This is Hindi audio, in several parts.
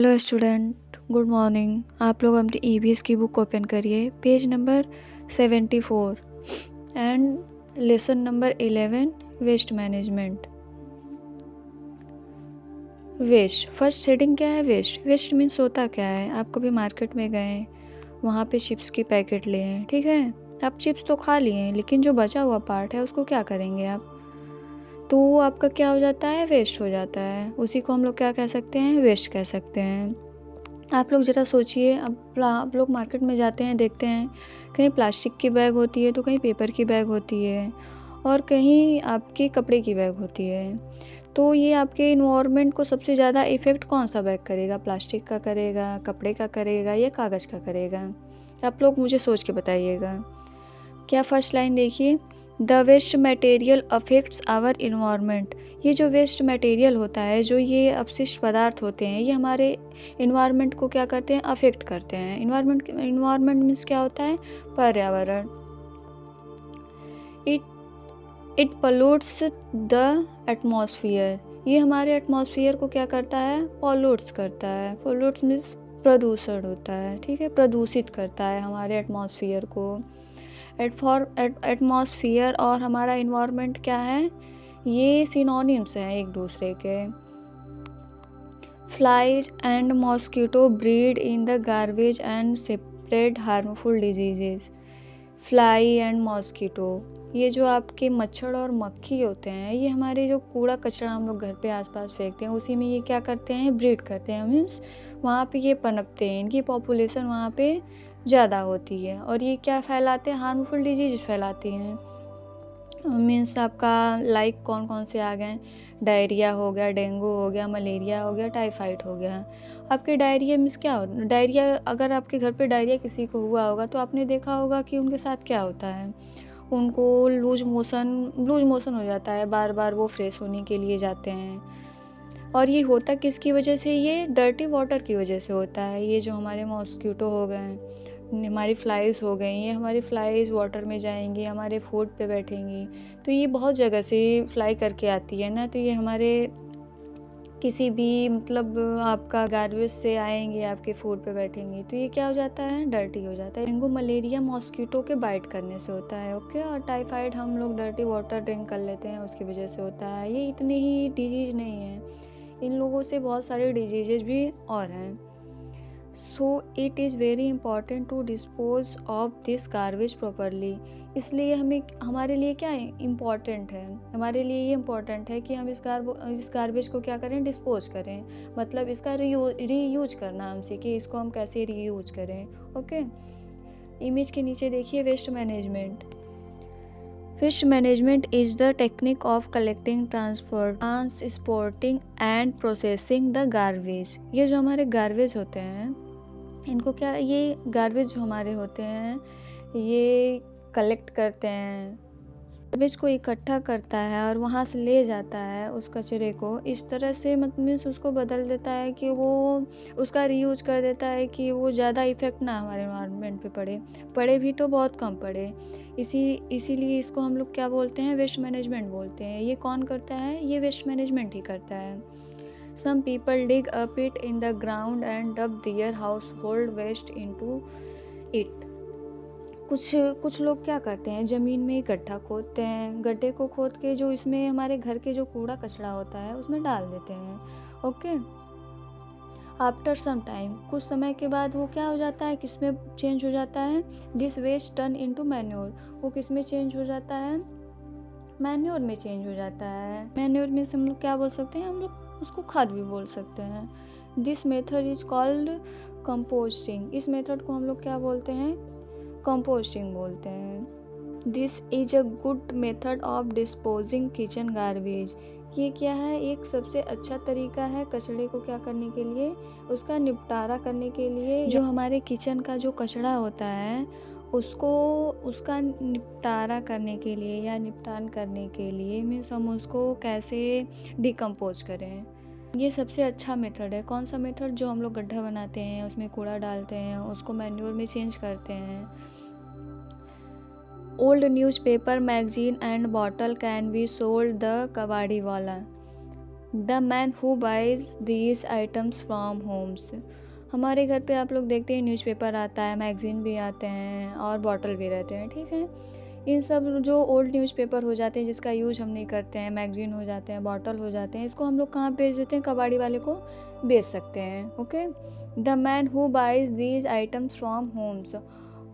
Hello student, good morning. आप लोग अपनी ईवीएस की बुक ओपन करिए, page number 74 and lesson number 11, waste management. Waste, first heading क्या है? वेस्ट। वेस्ट मीन्स होता क्या है? आप कभी मार्केट में गए, वहाँ पे चिप्स की पैकेट लिए, ठीक है, आप चिप्स तो खा लिए, लेकिन जो बचा हुआ पार्ट है उसको क्या करेंगे आप? तो वो आपका क्या हो जाता है? वेस्ट हो जाता है। उसी को हम लोग क्या कह सकते हैं? वेस्ट कह सकते हैं। आप लोग ज़रा सोचिए, अब आप लोग मार्केट में जाते हैं, देखते हैं कहीं प्लास्टिक की बैग होती है तो कहीं पेपर की बैग होती है और कहीं आपके कपड़े की बैग होती है। तो ये आपके इन्वायरमेंट को सबसे ज़्यादा इफ़ेक्ट कौन सा बैग करेगा? प्लास्टिक का करेगा, कपड़े का करेगा या कागज़ का करेगा? आप लोग मुझे सोच के बताइएगा। क्या फर्स्ट लाइन देखिए, the waste material affects our environment. ये जो वेस्ट मटेरियल होता है, जो ये अपशिष्ट पदार्थ होते हैं, ये हमारे इन्वायरमेंट को क्या करते हैं? अफेक्ट करते हैं। इन्वायरमेंट मीन्स क्या होता है? पर्यावरण। It pollutes the atmosphere. ये हमारे एटमॉस्फेयर को क्या करता है? पॉल्यूट्स करता है। पॉल्यूट्स मीन्स प्रदूषण होता है, ठीक है, प्रदूषित करता है हमारे एटमॉस्फेयर को। एटमॉस्फेयर और हमारा इन्वायरमेंट क्या है? ये सिनोनिम्स हैं एक दूसरे के। Flies and mosquito breed in the garbage and spread harmful diseases. Fly and mosquito, ये जो आपके मच्छर और मक्खी होते हैं, ये हमारे जो कूड़ा कचरा हम लोग घर पे आसपास फेंकते हैं, उसी में ये क्या करते हैं? ब्रीड करते हैं। मीन्स वहाँ पे ये पनपते हैं, इनकी पॉपुलेशन वहाँ पे ज़्यादा होती है और ये क्या फैलाते हैं? हार्मफुल डिजीज फैलाती हैं। मीन्स आपका लाइक कौन कौन से आ गए? डायरिया हो गया, डेंगू हो गया, मलेरिया हो गया, टाइफाइड हो गया। आपके डायरिया मीन्स क्या होता? डायरिया, अगर आपके घर पे डायरिया किसी को हुआ होगा तो आपने देखा होगा कि उनके साथ क्या होता है? उनको लूज मोशन हो जाता है, बार बार वो फ्रेश होने के लिए जाते हैं। और ये होता किसकी वजह से? ये डर्टी वाटर की वजह से होता है। ये जो हमारे मॉस्किटो हो गए, हमारी फ्लाइज हो गई, ये हमारी फ्लाइज वाटर में जाएंगी, हमारे फूड पे बैठेंगी, तो ये बहुत जगह से फ्लाई करके आती है ना, तो ये हमारे किसी भी मतलब आपका गार्बेज से आएंगे, आपके फूड पे बैठेंगी, तो ये क्या हो जाता है? डर्टी हो जाता है। डेंगू मलेरिया मॉस्किटो के बाइट करने से होता है, ओके। और टाइफाइड हम लोग डर्टी वाटर ड्रिंक कर लेते हैं, उसकी वजह से होता है। ये इतने ही डिजीज नहीं है, इन लोगों से बहुत सारे डिजीजेज भी और हैं। So it is very important to dispose of this garbage properly. इसलिए हमारे लिए क्या इम्पॉर्टेंट है? हमारे लिए ये इम्पॉर्टेंट है कि हम इस गार्बेज को क्या करें? डिस्पोज करें, मतलब इसका रीयूज करना हमसे, कि इसको हम कैसे रीयूज करें, ओके। इमेज के नीचे देखिए, waste management. Waste management is the technique of collecting, transporting and processing the garbage. ये जो हमारे गार्बेज होते हैं, इनको क्या, ये गार्बेज जो हमारे होते हैं, ये कलेक्ट करते हैं, गार्बेज को इकट्ठा करता है और वहाँ से ले जाता है उस कचरे को, इस तरह से मतलब उसको बदल देता है कि वो उसका रीयूज कर देता है कि वो ज़्यादा इफेक्ट ना हमारे एनवायरनमेंट पे पड़े भी तो बहुत कम पड़े। इसीलिए इसको हम लोग क्या बोलते हैं? वेस्ट मैनेजमेंट बोलते हैं। ये कौन करता है? ये वेस्ट मैनेजमेंट ही करता है। Some people dig a pit in the ground and dump their household waste into it. कुछ लोग क्या करते हैं? ज़मीन में गड्ढा खोदते हैं, गड्ढे को खोद के जो इसमें हमारे घर के जो कूड़ा कचरा होता है उसमें डाल देते हैं, ओके। आफ्टर सम टाइम, कुछ समय के बाद वो क्या हो जाता है? किस में चेंज हो जाता है? This waste turn into manure. वो किस में चेंज हो जाता है? मैन्योर में चेंज हो जाता है। मैन्योर में से हम लोग क्या बोल सकते हैं? हम लोग उसको खाद भी बोल सकते हैं। This method is called composting. इस मेथड को हम लोग क्या बोलते हैं? कंपोस्टिंग बोलते हैं। This is a good method of disposing kitchen garbage. ये क्या है? एक सबसे अच्छा तरीका है कचरे को क्या करने के लिए? उसका निपटारा करने के लिए। जो हमारे किचन का जो कचरा होता है उसका निपटारा करने के लिए या निपटान करने के लिए, मीन्स हम उसको कैसे डिकम्पोज करें, ये सबसे अच्छा मेथड है। कौन सा मेथड? जो हम लोग गड्ढा बनाते हैं, उसमें कूड़ा डालते हैं, उसको मैन्योर में चेंज करते हैं। Old newspaper, magazine and bottle can be sold the कबाड़ी वाला। The man who buys these items from homes. हमारे घर पे आप लोग देखते हैं न्यूज़पेपर आता है, मैगज़ीन भी आते हैं और बॉटल भी रहते हैं, ठीक है। इन सब जो ओल्ड न्यूज़पेपर हो जाते हैं जिसका यूज हम नहीं करते हैं, मैगज़ीन हो जाते हैं, बॉटल हो जाते हैं, इसको हम लोग कहाँ बेच देते हैं, कबाड़ी वाले को बेच सकते हैं। Okay, the man who buys these items from homes.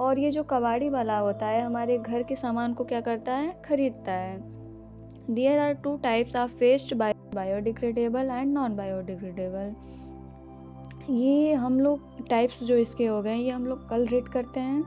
और ये जो कबाड़ी वाला होता है हमारे घर के सामान को क्या करता है, खरीदता है। There are two types of waste, biodegradable and non biodegradable. ये हम लोग टाइप्स जो इसके हो गए ये हम लोग कल रीड करते हैं।